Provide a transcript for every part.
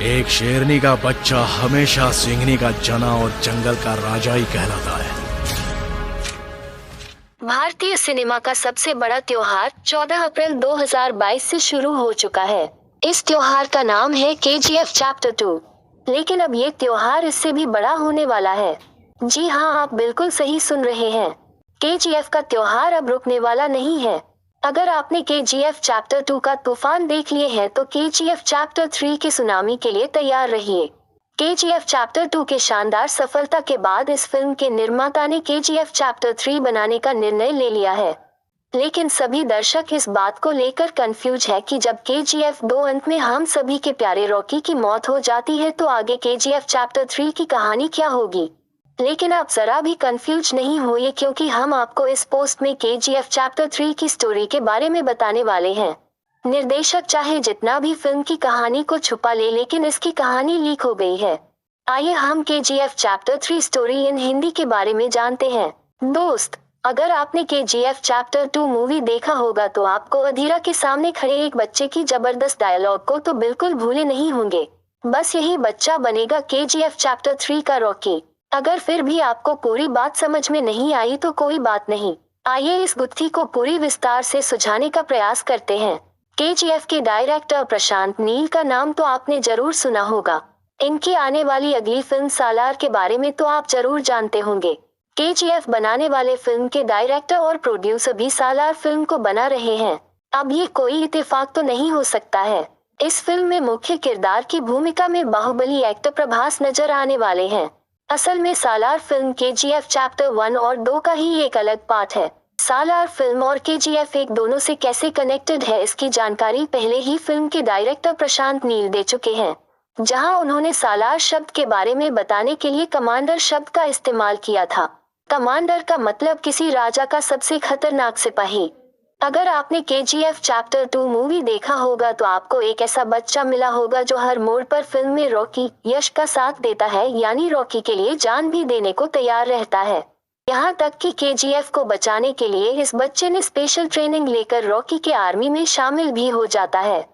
एक शेरनी का बच्चा हमेशा सिंहनी का जना और जंगल का राजा ही कहलाता है। भारतीय सिनेमा का सबसे बड़ा त्योहार 14 अप्रैल 2022 से शुरू हो चुका है। इस त्योहार का नाम है KGF चैप्टर 2। लेकिन अब ये त्योहार इससे भी बड़ा होने वाला है। जी हाँ, आप बिल्कुल सही सुन रहे हैं। KGF का त्योहार अब रुकने वाला नहीं है। अगर आपने KGF चैप्टर 2 का तूफान देख लिए है तो KGF चैप्टर 3 के सुनामी के लिए तैयार रहिए। KGF चैप्टर 2 के शानदार सफलता के बाद इस फिल्म के निर्माता ने KGF चैप्टर 3 बनाने का निर्णय ले लिया है। लेकिन सभी दर्शक इस बात को लेकर कंफ्यूज है कि जब KGF 2 अंत में हम सभी के प्यारे रॉकी की मौत हो जाती है तो आगे KGF चैप्टर 3 की कहानी क्या होगी। लेकिन आप जरा भी कंफ्यूज नहीं होइए, क्योंकि हम आपको इस पोस्ट में KGF चैप्टर 3 की स्टोरी के बारे में बताने वाले हैं। निर्देशक चाहे जितना भी फिल्म की कहानी को छुपा ले, लेकिन इसकी कहानी लीक हो गई है। आइए हम KGF chapter 3 story in Hindi के बारे में जानते हैं। दोस्त, अगर आपने KGF चैप्टर 2 मूवी देखा होगा तो आपको अधीरा के सामने खड़े एक बच्चे की जबरदस्त डायलॉग को तो बिल्कुल भूले नहीं होंगे। बस यही बच्चा बनेगा KGF चैप्टर 3 का रॉकी। अगर फिर भी आपको पूरी बात समझ में नहीं आई तो कोई बात नहीं, आइए इस गुत्थी को पूरी विस्तार से सुझाने का प्रयास करते हैं। KGF के डायरेक्टर प्रशांत नील का नाम तो आपने जरूर सुना होगा। इनकी आने वाली अगली फिल्म सालार के बारे में तो आप जरूर जानते होंगे। KGF बनाने वाले फिल्म के डायरेक्टर और प्रोड्यूसर भी सालार फिल्म को बना रहे हैं। अब ये कोई इत्तेफाक तो नहीं हो सकता है। इस फिल्म में मुख्य किरदार की भूमिका में बाहुबली एक्टर प्रभास नजर आने वाले हैं। असल में सालार फिल्म KGF चैप्टर 1 और 2 का ही एक अलग पार्ट है। सालार फिल्म और KGF 1 दोनों से कैसे कनेक्टेड है, इसकी जानकारी पहले ही फिल्म के डायरेक्टर प्रशांत नील दे चुके हैं, जहां उन्होंने सालार शब्द के बारे में बताने के लिए कमांडर शब्द का इस्तेमाल किया था। कमांडर का मतलब किसी राजा का सबसे खतरनाक सिपाही। अगर आपने KGF चैप्टर 2 मूवी देखा होगा तो आपको एक ऐसा बच्चा मिला होगा जो हर मोड़ पर फिल्म में रॉकी यश का साथ देता है, यानी रॉकी के लिए जान भी देने को तैयार रहता है। यहाँ तक कि KGF को बचाने के लिए इस बच्चे ने स्पेशल ट्रेनिंग लेकर रॉकी के आर्मी में शामिल भी हो जाता है।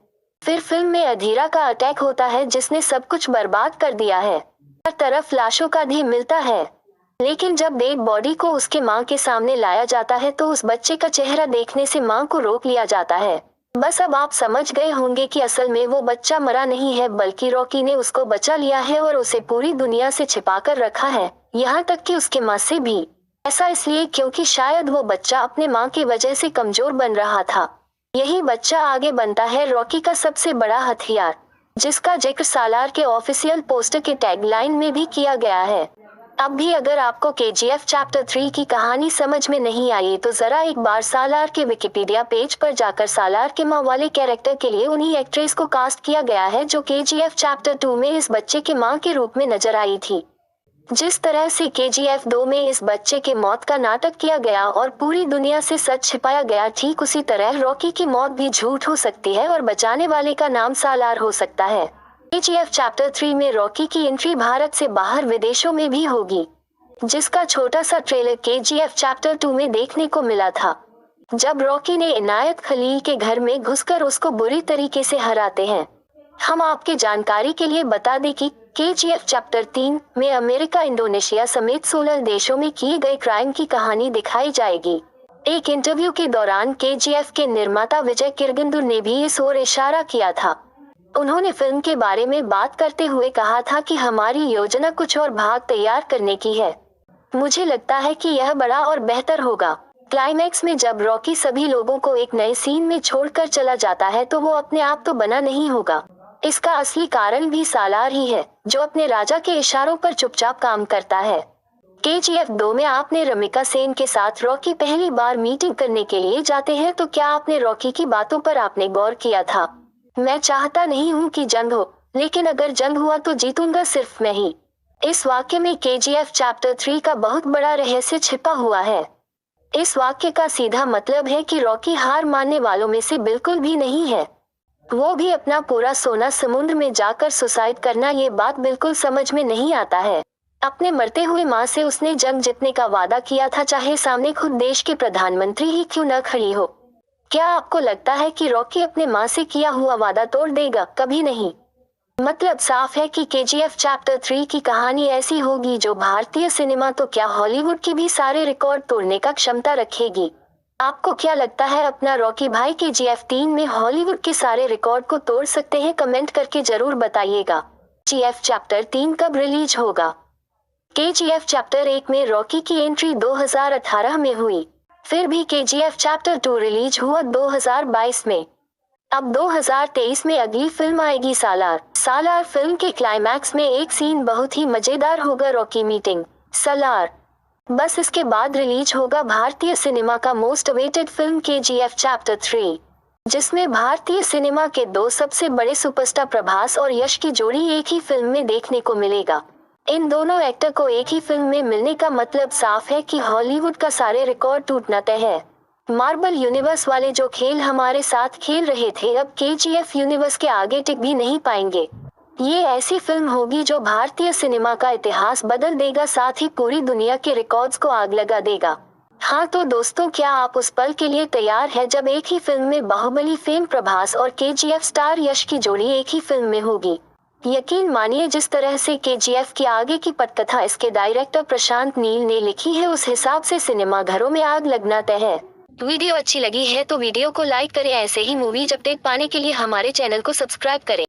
फिर फिल्म में अधीरा का अटैक होता है जिसने सब कुछ बर्बाद कर दिया है। हर तरफ लाशों का ढेर मिलता है, लेकिन जब डेड बॉडी को उसके माँ के सामने लाया जाता है तो उस बच्चे का चेहरा देखने से माँ को रोक लिया जाता है। बस अब आप समझ गए होंगे कि असल में वो बच्चा मरा नहीं है, बल्कि रॉकी ने उसको बचा लिया है और उसे पूरी दुनिया से छिपा कर रखा है, यहाँ तक कि उसके माँ से भी। ऐसा इसलिए क्योंकि शायद वो बच्चा अपने माँ की वजह से कमजोर बन रहा था। यही बच्चा आगे बनता है रॉकी का सबसे बड़ा हथियार, जिसका जिक्र सालार के ऑफिशियल पोस्टर के टैगलाइन में भी किया गया है। अब भी अगर आपको KGF चैप्टर 3 की कहानी समझ में नहीं आई तो जरा एक बार सालार के विकिपीडिया पेज पर जाकर सालार के माँ वाले कैरेक्टर के लिए उन्हीं एक्ट्रेस को कास्ट किया गया है जो KGF चैप्टर 2 में इस बच्चे के माँ के रूप में नजर आई थी। जिस तरह से KGF 2 में इस बच्चे के मौत का नाटक किया गया और पूरी दुनिया से सच छिपाया गया, ठीक उसी तरह रॉकी की मौत भी झूठ हो सकती है और बचाने वाले का नाम सालार हो सकता है। KGF चैप्टर 3 में रॉकी की एंट्री भारत से बाहर विदेशों में भी होगी, जिसका छोटा सा ट्रेलर KGF चैप्टर 2 में देखने को मिला था, जब रॉकी ने इनायत खलील के घर में घुसकर उसको बुरी तरीके से हराते हैं। हम आपके जानकारी के लिए बता दें कि KGF चैप्टर 3 में अमेरिका, इंडोनेशिया समेत 16 देशों में किए गए क्राइम की कहानी दिखाई जाएगी। एक इंटरव्यू के दौरान KGF के निर्माता विजय किरगंदुर ने भी इस ओर इशारा किया था। उन्होंने फिल्म के बारे में बात करते हुए कहा था कि हमारी योजना कुछ और भाग तैयार करने की है। मुझे लगता है कि यह बड़ा और बेहतर होगा। क्लाइमैक्स में जब रॉकी सभी लोगों को एक नए सीन में छोड़कर चला जाता है तो वो अपने आप तो बना नहीं होगा। इसका असली कारण भी सालार ही है, जो अपने राजा के इशारों पर चुपचाप काम करता है। KGF 2 में आपने रमिका सेन के साथ रॉकी पहली बार मीटिंग करने के लिए जाते हैं, तो क्या आपने रॉकी की बातों पर आपने गौर किया था? मैं चाहता नहीं हूँ कि जंग हो, लेकिन अगर जंग हुआ तो जीतूंगा सिर्फ मैं ही। इस वाक्य में KGF चैप्टर 3 का बहुत बड़ा रहस्य छिपा हुआ है। इस वाक्य का सीधा मतलब है कि रॉकी हार मानने वालों में से बिल्कुल भी नहीं है। वो भी अपना पूरा सोना समुद्र में जाकर सुसाइड करना, ये बात बिल्कुल समझ में नहीं आता है। अपने मरते हुए माँ से उसने जंग जीतने का वादा किया था, चाहे सामने खुद देश के प्रधानमंत्री ही क्यों न खड़ी हो। क्या आपको लगता है कि रॉकी अपने माँ से किया हुआ वादा तोड़ देगा? कभी नहीं। मतलब साफ है कि KGF चैप्टर 3 की कहानी ऐसी होगी जो भारतीय सिनेमा तो क्या हॉलीवुड की भी सारे रिकॉर्ड तोड़ने का क्षमता रखेगी। आपको क्या लगता है अपना रॉकी भाई KGF 3 में हॉलीवुड के सारे रिकॉर्ड को तोड़ सकते हैं? कमेंट करके जरूर बताइएगा। KGF चैप्टर 3 कब रिलीज होगा? KGF चैप्टर 1 में रॉकी की एंट्री 2018 में हुई, फिर भी KGF चैप्टर 2 रिलीज हुआ 2022 में। अब 2023 में अगली फिल्म आएगी सालार। सालार फिल्म के क्लाइमैक्स में एक सीन बहुत ही मजेदार होगा, रॉकी मीटिंग सालार। बस इसके बाद रिलीज होगा भारतीय सिनेमा का most awaited film KGF chapter 3, जिसमें भारतीय सिनेमा के दो सबसे बड़े सुपरस्टार प्रभास और यश की जोड़ी एक ही फिल्म में देखने को मिलेगा। इन दोनों एक्टर को एक ही फिल्म में मिलने का मतलब साफ है कि हॉलीवुड का सारे रिकॉर्ड टूटना तय है। मार्वल यूनिवर्स वाले जो खेल हमारे साथ खेल रहे थे अब KGF यूनिवर्स के आगे टिक भी नहीं पाएंगे। ये ऐसी फिल्म होगी जो भारतीय सिनेमा का इतिहास बदल देगा, साथ ही पूरी दुनिया के रिकॉर्ड्स को आग लगा देगा। हाँ तो दोस्तों, क्या आप उस पल के लिए तैयार है जब एक ही फिल्म में बाहुबली फेम प्रभास और KGF स्टार यश की जोड़ी एक ही फिल्म में होगी? यकीन मानिए, जिस तरह से KGF की आगे की पटकथा इसके डायरेक्टर प्रशांत नील ने लिखी है उस हिसाब से सिनेमा घरों में आग लगना तय है। वीडियो अच्छी लगी है तो वीडियो को लाइक करें। ऐसे ही मूवीज अपडेट पाने के लिए हमारे चैनल को सब्सक्राइब करें।